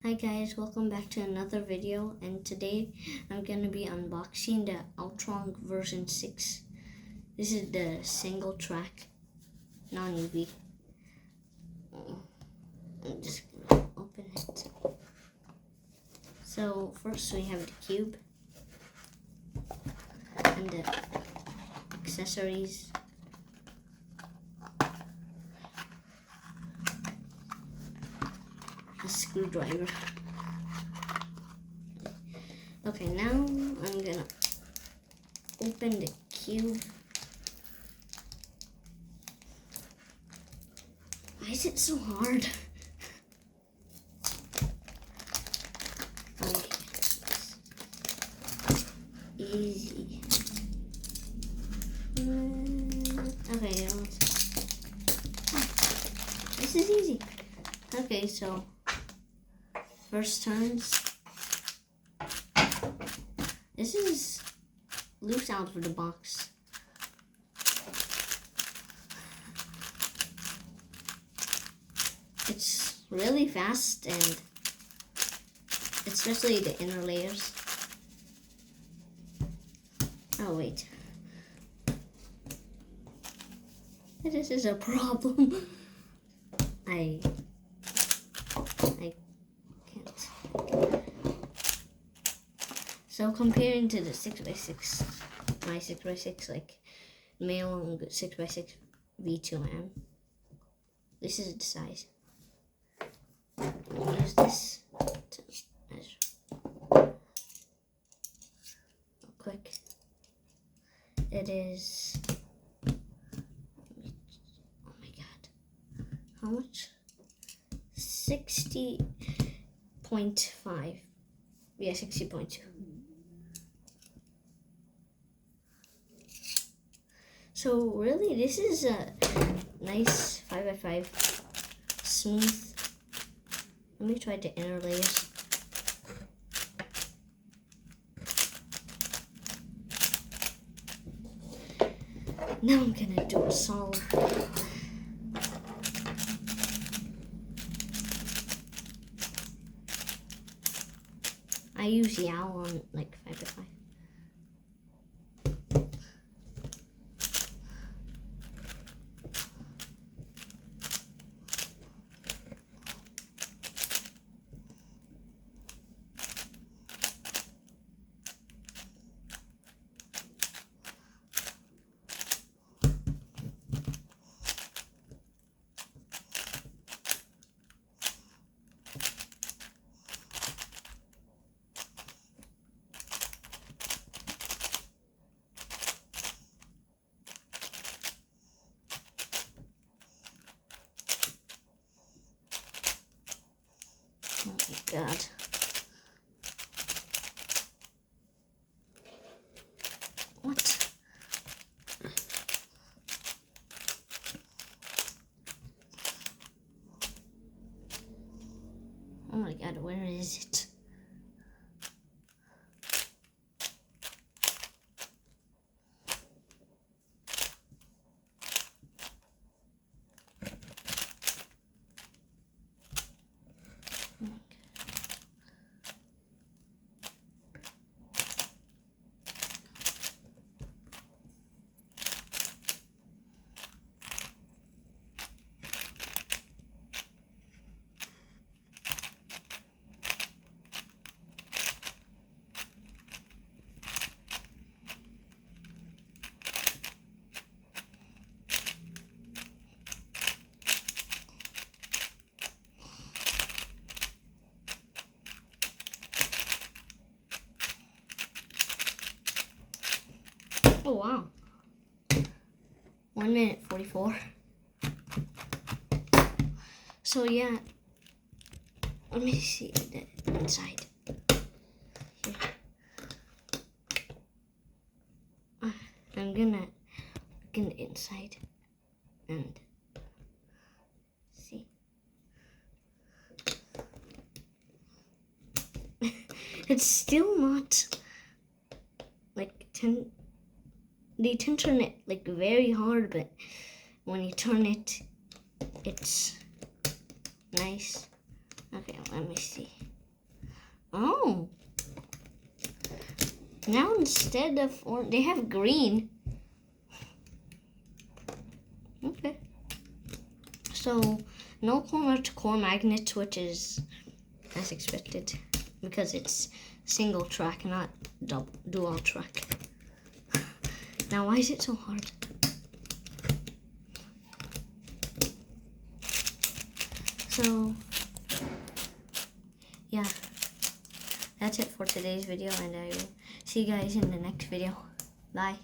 Hi guys, welcome back to another video, and today I'm going to be unboxing the AoChuang version 6. This is the single track non-UV. I'm just going to open it. So first we have the cube and the accessories. A screwdriver. Okay, now I'm gonna open the cube. Why is it so hard? Okay, easy. Okay, this is easy. Okay, so first turns. This is loose out of the box. It's really fast, and especially the inner layers. Oh wait. This is a problem. I can't. So comparing to the 6x6, my 6x6 like male 6x6 V2M, this is the size. I'll use this to measure. Real quick. It is, oh my god, how much? 60.5. Yeah, 60.2. So really, this is a nice 5x5, smooth. Let me try the inner layers. Now I'm gonna do a solid. I use Yao on like 5x5. Oh my god. What? Oh my god, where is it? Oh wow. 1 minute 44. So yeah, let me see the inside. Here. I'm gonna look in the inside and see. It's still not like they tend to turn it like very hard, but when you turn it, it's nice. Okay, let me see. Oh. Now instead of orange, they have green. Okay. So no core magnets, which is as expected because it's single track, not dual track. Now why is it so hard? So yeah, that's it for today's video, and I will see you guys in the next video. Bye.